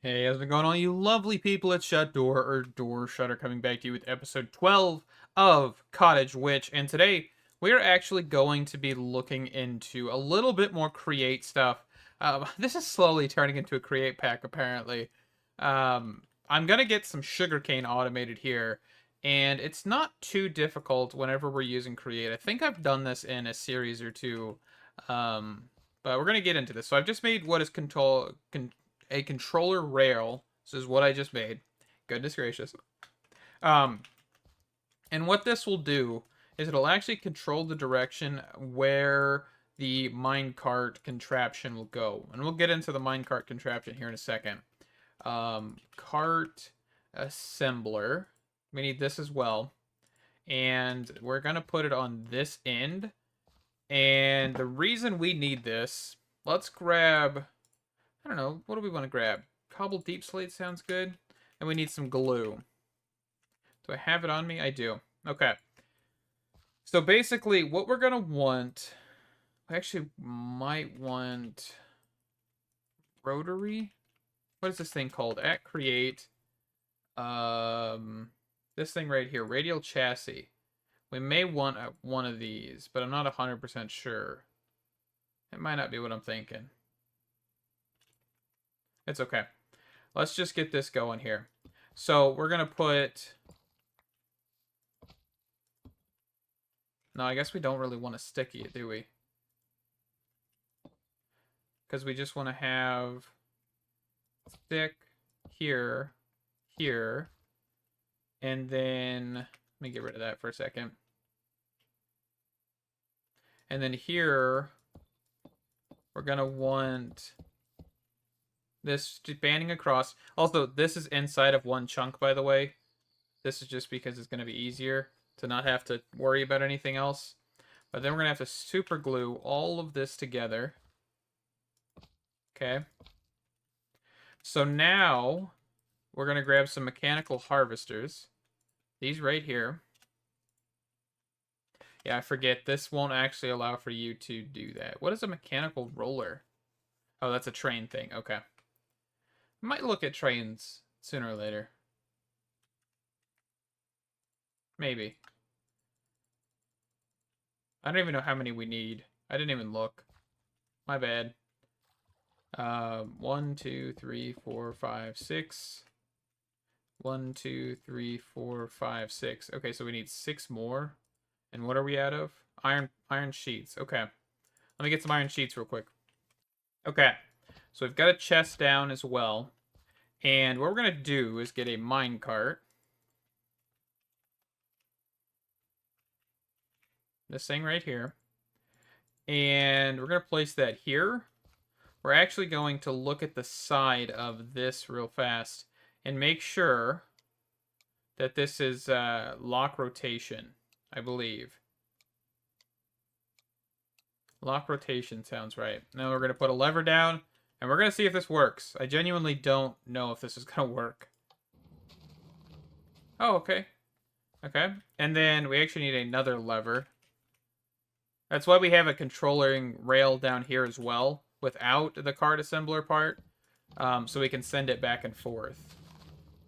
Hey, how's it going, all you lovely people at Shut Door or Door Shutter, coming back to you with episode 12 of Cottage Witch. And today we are actually going to be looking into a little bit more create stuff. This is slowly turning into a create pack, apparently. I'm gonna get some sugarcane automated here, and it's not too difficult whenever we're using create. I think I've done this in a series or two, um, but we're gonna get into this. So I've just made what is a controller rail. This is what I just made. Goodness gracious. Um, and what this will do is it'll actually control the direction where the minecart contraption will go. And we'll get into the minecart contraption here in a second. Cart assembler. We need this as well. And we're going to put it on this end. And the reason we need this, let's grab, I don't know, what do we want to grab? Cobbled deep slate sounds good. And we need some glue. Do I have it on me? I do. Okay. So basically, what we're going to want, I actually might want rotary. What is this thing called? At create. This thing right here, radial chassis. We may want one of these, but I'm not 100% sure. It might not be what I'm thinking. It's okay. Let's just get this going here. So we're going to put... No, I guess we don't really want to sticky it, do we? Because we just want to have stick here, here, and then let me get rid of that for a second. And then here, we're going to want this banding across. Also, this is inside of one chunk, by the way. This is just because it's going to be easier to not have to worry about anything else. But then we're going to have to super glue all of this together. Okay. So now we're going to grab some mechanical harvesters. These right here. Yeah, I forget. This won't actually allow for you to do that. What is a mechanical roller? Oh, that's a train thing. Okay. Might look at trains sooner or later. Maybe. I don't even know how many we need. I didn't even look. My bad. 1, 2, 3, 4, 5, 6. 1, 2, 3, 4, 5, 6. Okay, so we need 6 more. And what are we out of? Iron sheets. Okay. Let me get some iron sheets real quick. Okay. So we've got a chest down as well. And what we're going to do is get a minecart. This thing right here. And we're going to place that here. We're actually going to look at the side of this real fast and make sure that this is lock rotation, I believe. Lock rotation sounds right. Now we're going to put a lever down, and we're going to see if this works. I genuinely don't know if this is going to work. Oh, okay. Okay. And then we actually need another lever. That's why we have a controlling rail down here as well, without the cart assembler part, so we can send it back and forth.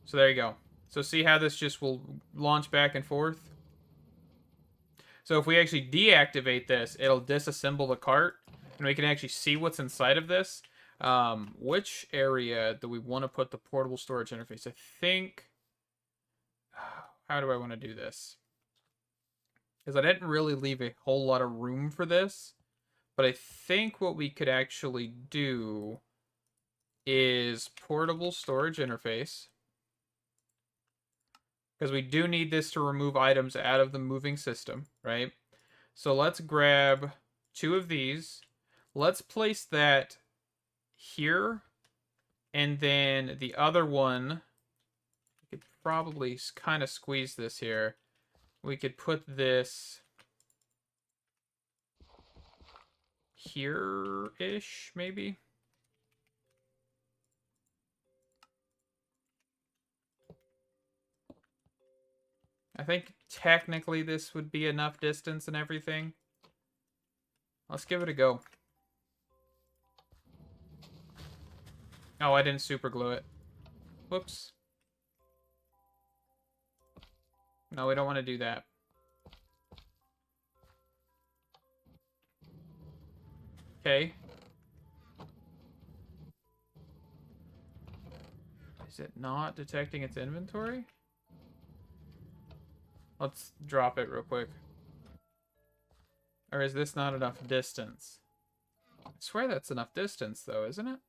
So there you go. So see how this just will launch back and forth? So if we actually deactivate this, it'll disassemble the cart, and we can actually see what's inside of this. Which area do we want to put the portable storage interface? I think... How do I want to do this? Because I didn't really leave a whole lot of room for this. But I think what we could actually do is portable storage interface. Because we do need this to remove items out of the moving system, right? So let's grab 2 of these. Let's place that here. And then the other one, we could probably kind of squeeze this here. We could put this here-ish, maybe. I think technically this would be enough distance and everything. Let's give it a go. Oh, I didn't super glue it. Whoops. No, we don't want to do that. Okay. Is it not detecting its inventory? Let's drop it real quick. Or is this not enough distance? I swear that's enough distance, though, isn't it?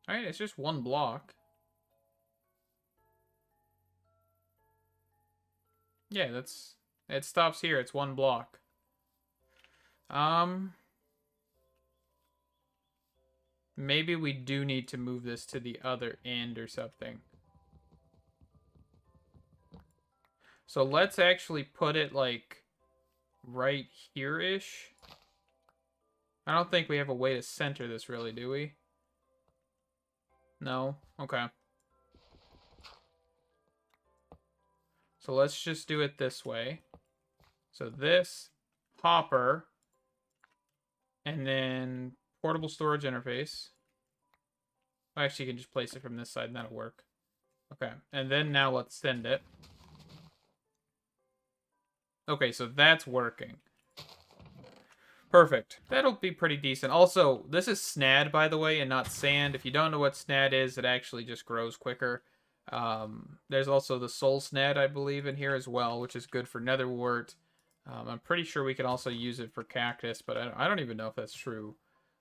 Alright, it's just one block. Yeah, that's... It stops here. It's one block. Maybe we do need to move this to the other end or something. So let's actually put it, like, right here-ish. I don't think we have a way to center this, really, do we? No? Okay. So let's just do it this way. So this, hopper, and then portable storage interface. Actually, you can just place it from this side and that'll work. Okay, and then now let's send it. Okay, so that's working. Perfect. That'll be pretty decent. Also, this is snad, by the way, and not sand. If you don't know what snad is, it actually just grows quicker. There's also the soul snad, I believe, in here as well, which is good for netherwort. I'm pretty sure we can also use it for cactus, but I don't even know if that's true.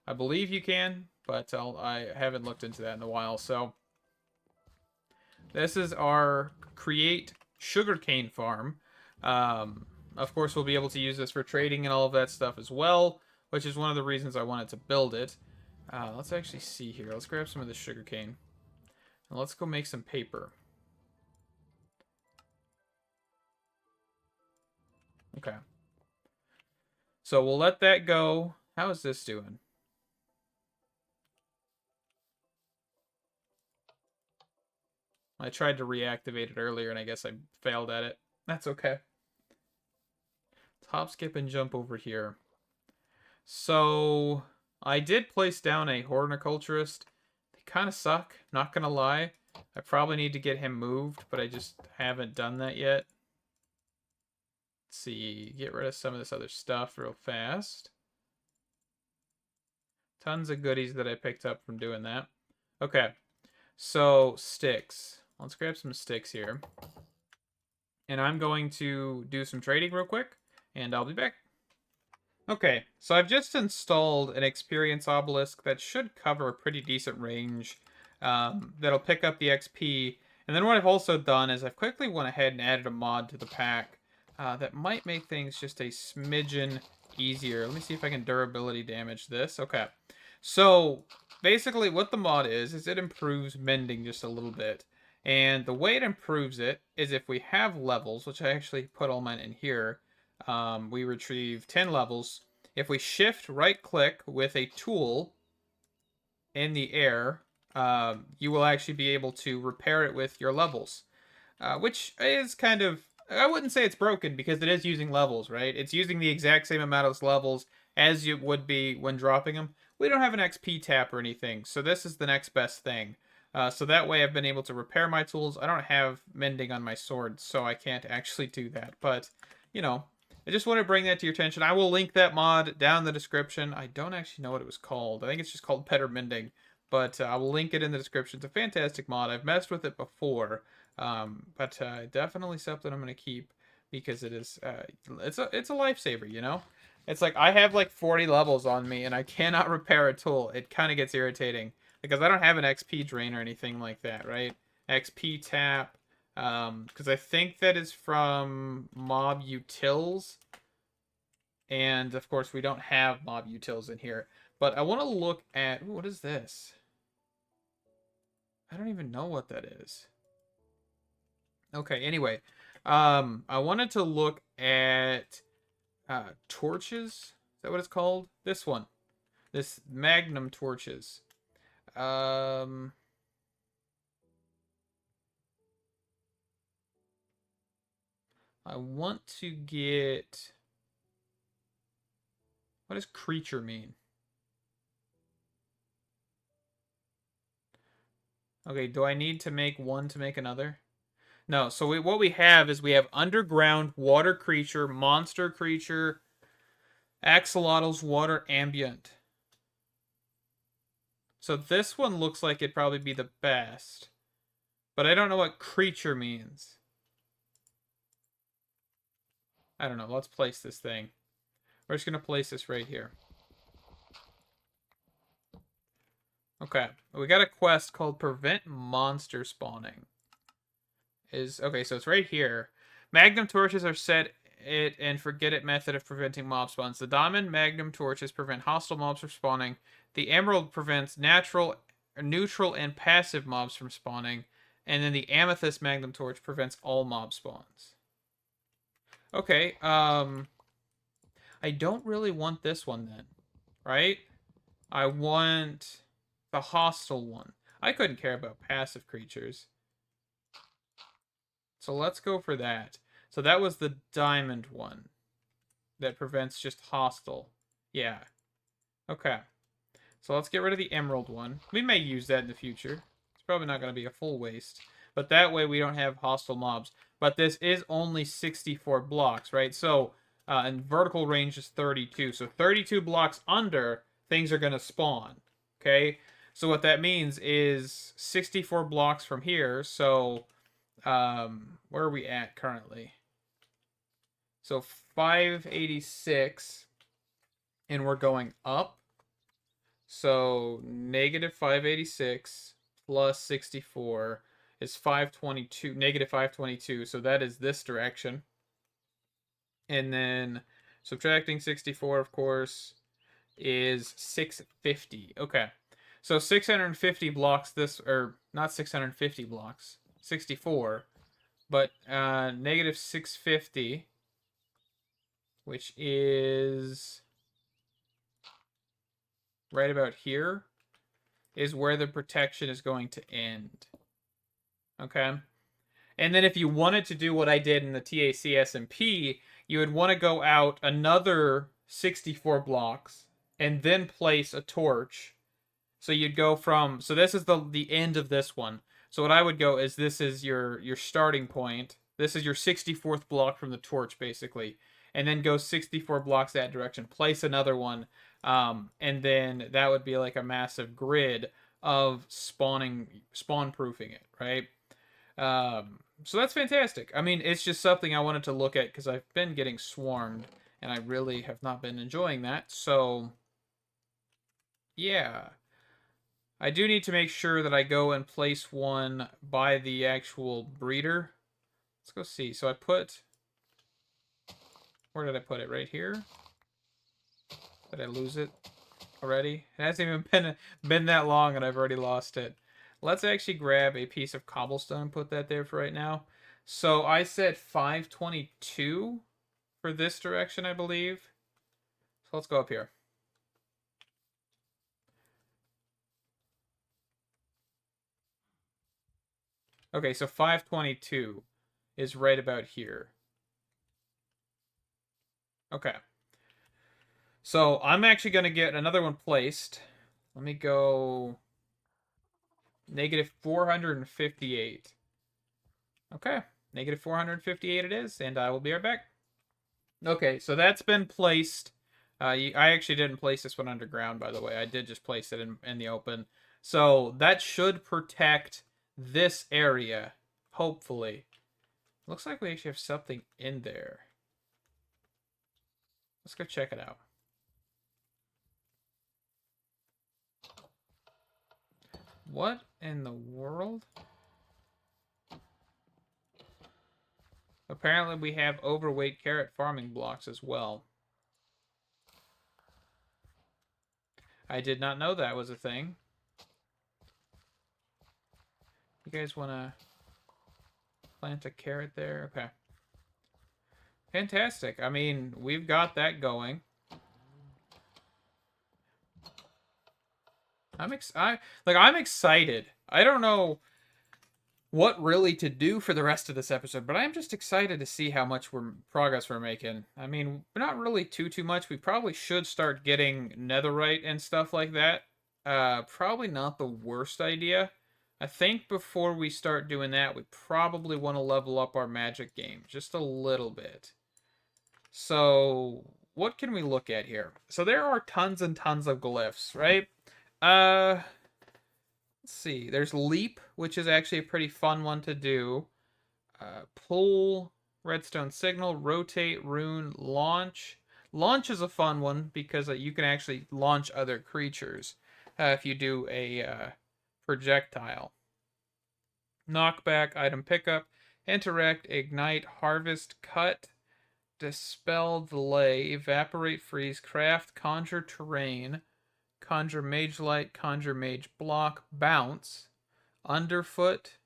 I believe you can, but I haven't looked into that in a while. So this is our create sugarcane farm. Of course, we'll be able to use this for trading and all of that stuff as well, which is one of the reasons I wanted to build it. Let's actually see here. Let's grab some of this sugarcane. And let's go make some paper. Okay. So we'll let that go. How is this doing? I tried to reactivate it earlier, and I guess I failed at it. That's okay. Hop, skip, and jump over here. So I did place down a horticulturist. They kind of suck, not gonna lie. I probably need to get him moved, but I just haven't done that yet. Let's see, get rid of some of this other stuff real fast. Tons of goodies that I picked up from doing that. Okay, so sticks. Let's grab some sticks here. And I'm going to do some trading real quick, and I'll be back. Okay, so I've just installed an experience obelisk that should cover a pretty decent range. That'll pick up the XP. And then what I've also done is I've quickly went ahead and added a mod to the pack that might make things just a smidgen easier. Let me see if I can durability damage this. Okay, so basically what the mod is it improves mending just a little bit. And the way it improves it is if we have levels, which I actually put all mine in here, we retrieve 10 levels. If we shift right click with a tool in the air, you will actually be able to repair it with your levels, which is kind of, I wouldn't say it's broken because it is using levels, right? It's using the exact same amount of levels as you would be when dropping them. We don't have an XP tap or anything, so this is the next best thing. So that way I've been able to repair my tools. I don't have mending on my sword, so I can't actually do that. But, you know, I just want to bring that to your attention. I will link that mod down in the description. I don't actually know what it was called. I think it's just called Better Mending. But I will link it in the description. It's a fantastic mod. I've messed with it before. But definitely something I'm going to keep because it is it's a lifesaver, you know? It's like I have like 40 levels on me and I cannot repair a tool. It kind of gets irritating because I don't have an XP drain or anything like that, right? XP tap, because I think that is from mob utils, and of course we don't have mob utils in here. But I want to look at, ooh, what is this? I don't even know what that is. Okay, anyway, I wanted to look at torches. Is that what it's called? This one, this magnum torches. I want to get, what does creature mean? Okay, do I need to make one to make another? No, so what we have is we have underground, water creature, monster creature, axolotls, water ambient. So this one looks like it'd probably be the best. But I don't know what creature means. I don't know. Let's place this thing. We're just going to place this right here. Okay. We got a quest called Prevent Monster Spawning. Okay, so it's right here. Magnum torches are set it and forget it method of preventing mob spawns. The diamond magnum torches prevent hostile mobs from spawning. The emerald prevents neutral, and passive mobs from spawning. And then the amethyst magnum torch prevents all mob spawns. Okay, I don't really want this one then, right? I want the hostile one. I couldn't care about passive creatures. So let's go for that. So that was the diamond one that prevents just hostile. Yeah. Okay. So let's get rid of the emerald one. We may use that in the future. It's probably not going to be a full waste. But that way we don't have hostile mobs. But this is only 64 blocks, right? So, and vertical range is 32. So 32 blocks under, things are going to spawn. Okay? So what that means is 64 blocks from here. So, where are we at currently? So 586. And we're going up. So negative 586 plus 64 is 522, negative 522. So that is this direction. And then subtracting 64, of course, is 650. Okay. So 650 blocks this, or not 650 blocks, 64. But negative 650, which is right about here, is where the protection is going to end. Okay? And then if you wanted to do what I did in the TAC SMP, you would want to go out another 64 blocks and then place a torch. So you'd go from, so this is the end of this one. So what I would go is this is your starting point. This is your 64th block from the torch, basically. And then go 64 blocks that direction. Place another one. And then that would be like a massive grid of spawn proofing it, right? So that's fantastic. I mean, it's just something I wanted to look at because I've been getting swarmed and I really have not been enjoying that. So, yeah. I do need to make sure that I go and place one by the actual breeder. Let's go see. So I put... Where did I put it? Right here? Did I lose it already? It hasn't even been that long and I've already lost it. Let's actually grab a piece of cobblestone and put that there for right now. So I said 522 for this direction, I believe. So let's go up here. Okay, so 522 is right about here. Okay. So I'm actually going to get another one placed. Let me go negative 458. Okay, negative 458 it is, and I will be right back. Okay, so that's been placed. I actually didn't place this one underground, by the way. I did just place it in the open. So that should protect this area, hopefully. Looks like we actually have something in there. Let's go check it out. What in the world? Apparently we have overweight carrot farming blocks as well. I did not know that was a thing. You guys want to plant a carrot there? Okay. Fantastic. I mean, we've got that going. I'm excited. I don't know what really to do for the rest of this episode, but I'm just excited to see how much progress we're making. I mean, not really too much. We probably should start getting netherite and stuff like that. Probably not the worst idea. I think before we start doing that, we probably want to level up our magic game just a little bit. So, what can we look at here? So there are tons and tons of glyphs, right? Uh, let's see. There's leap, which is actually a pretty fun one to do. Pull, redstone signal, rotate, rune, launch. Launch is a fun one because you can actually launch other creatures if you do a projectile. Knockback, item pickup, interact, ignite, harvest, cut, dispel, delay, evaporate, freeze, craft, conjure terrain, conjure mage light, conjure mage block, bounce, underfoot,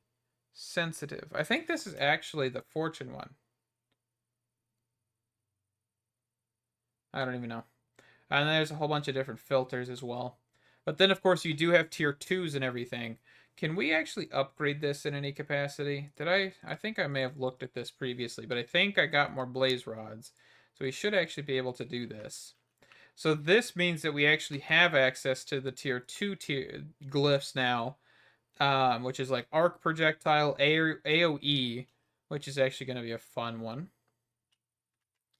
sensitive. I think this is actually the fortune one. I don't even know. And there's a whole bunch of different filters as well. But then, of course, you do have tier 2s and everything. Can we actually upgrade this in any capacity? Did I? I think I may have looked at this previously, but I think I got more blaze rods. So we should actually be able to do this. So this means that we actually have access to the tier 2 glyphs now, which is like arc projectile, AoE, which is actually going to be a fun one.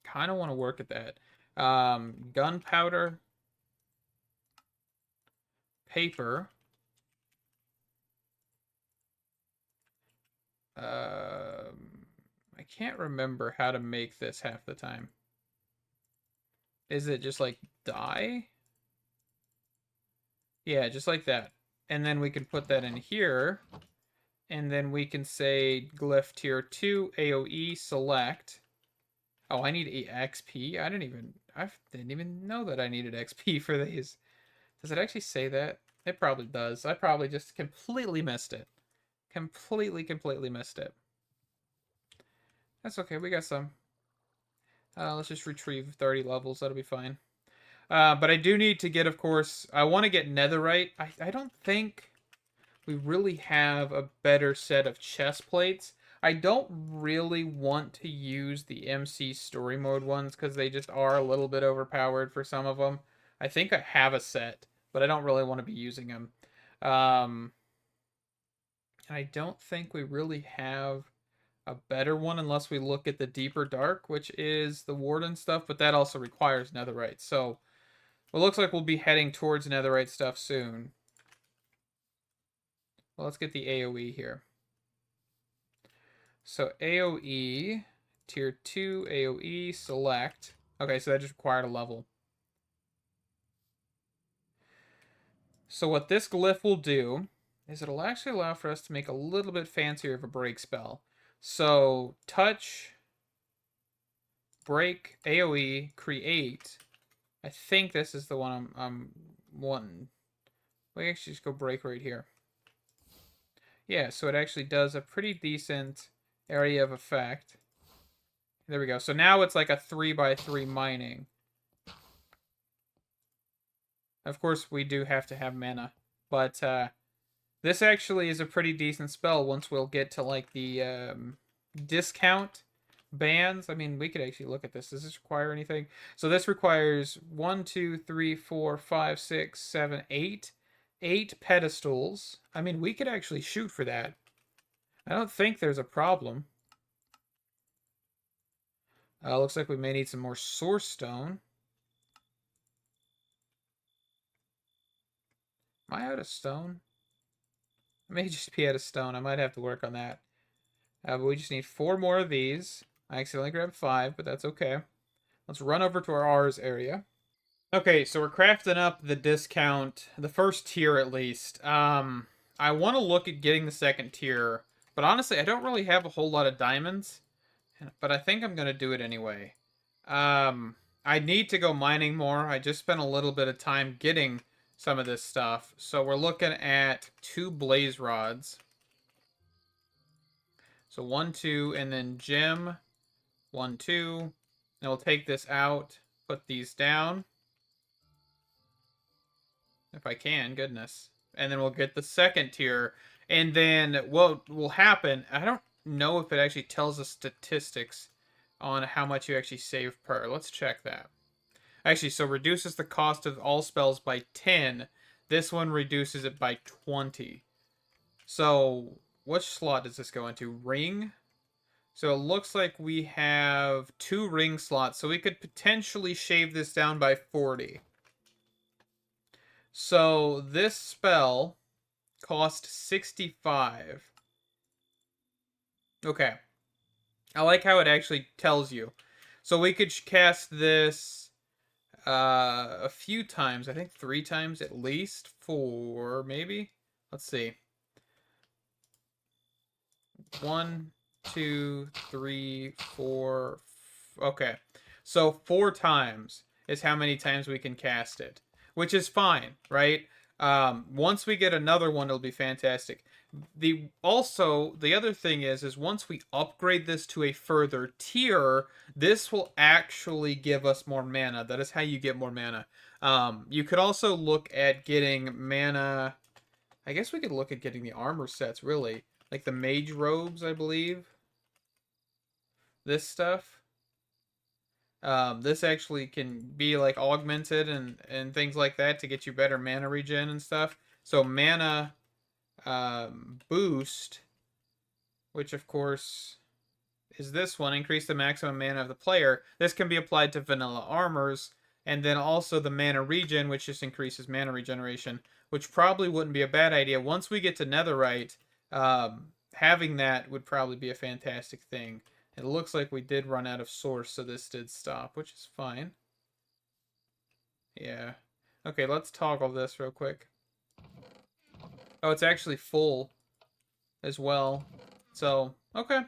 Kind of want to work at that. Gunpowder, paper. I can't remember how to make this half the time. Is it just like dye? Yeah, just like that. And then we can put that in here. And then we can say glyph tier 2, AoE, select. Oh, I need XP? I didn't even know that I needed XP for these. Does it actually say that? It probably does. I probably just completely missed it. Completely missed it. That's okay, we got some. Let's just retrieve 30 levels, that'll be fine. But I do need to get, of course, I want to get netherite. I don't think we really have a better set of chest plates. I don't really want to use the MC story mode ones because they just are a little bit overpowered for some of them. I think I have a set, but I don't really want to be using them. And I don't think we really have a better one unless we look at the deeper dark, which is the warden stuff, but that also requires netherite. So it looks like we'll be heading towards netherite stuff soon. Well, let's get the AoE here. So AoE, tier 2, AoE, select. Okay, so that just required a level. So what this glyph will do is it'll actually allow for us to make a little bit fancier of a break spell. So touch, break, AoE, create. I think this is the one I'm wanting. We actually just go break right here. Yeah, so it actually does a pretty decent area of effect. There we go. So now it's like a 3x3 mining. Of course, we do have to have mana. But this actually is a pretty decent spell once we'll get to like the discount bands. I mean, we could actually look at this. Does this require anything? So this requires 1, 2, 3, 4, 5, 6, 7, 8. 8 pedestals. I mean, we could actually shoot for that. I don't think there's a problem. Looks like we may need some more source stone. Am I out of stone? I may just be out of stone. I might have to work on that. But we just need 4 more of these. I accidentally grabbed 5, but that's okay. Let's run over to our Ars area. Okay, so we're crafting up the discount, the first tier at least. I want to look at getting the second tier, but honestly, I don't really have a whole lot of diamonds, but I think I'm going to do it anyway. I need to go mining more. I just spent a little bit of time getting some of this stuff. So we're looking at 2 blaze rods. So 1, 2, and then gem, 1, 2. And we'll take this out, put these down. If I can, goodness. And then we'll get the second tier. And then what will happen, I don't know if it actually tells us statistics on how much you actually save per. Let's check that. Actually, so reduces the cost of all spells by 10. This one reduces it by 20. So, which slot does this go into? Ring? So it looks like we have 2 ring slots, so we could potentially shave this down by 40. So this spell cost 65. Okay. I like how it actually tells you. So we could cast this a few times. I think 3 times at least. 4, maybe? Let's see. 1, 2, 3, 4. Okay. So 4 times is how many times we can cast it, which is fine, right? Once we get another one, it'll be fantastic. The other thing is once we upgrade this to a further tier, this will actually give us more mana. That is how you get more mana. You could also look at getting mana. I guess we could look at getting the armor sets, really. Like the mage robes, I believe. This stuff. This actually can be like augmented and things like that to get you better mana regen and stuff. So mana boost, which of course is this one, increase the maximum mana of the player. This can be applied to vanilla armors, and then also the mana regen, which just increases mana regeneration, which probably wouldn't be a bad idea. Once we get to netherite, having that would probably be a fantastic thing. It looks like we did run out of source, so this did stop, which is fine. Yeah. Okay, let's toggle this real quick. Oh, it's actually full as well. So, okay.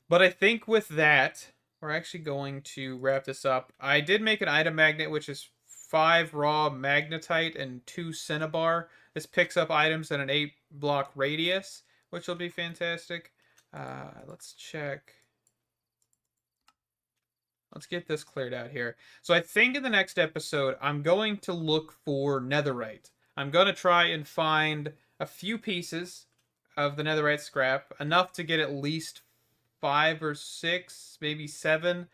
But I think with that, we're actually going to wrap this up. I did make an item magnet, which is 5 raw magnetite and 2 cinnabar. This picks up items in an 8-block radius, which will be fantastic. Let's check. Let's get this cleared out here. So I think in the next episode, I'm going to look for netherite. I'm going to try and find a few pieces of the netherite scrap, enough to get at least 5 or 6, maybe 7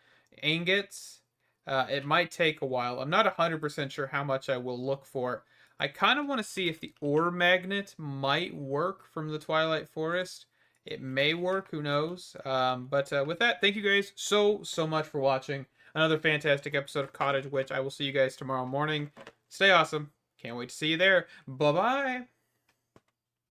ingots. It might take a while. I'm not 100% sure how much I will look for. I kind of want to see if the ore magnet might work from the Twilight Forest. It may work, who knows? But with that, thank you guys so much for watching another fantastic episode of Cottage Witch. I will see you guys tomorrow morning. Stay awesome. Can't wait to see you there. Bye-bye.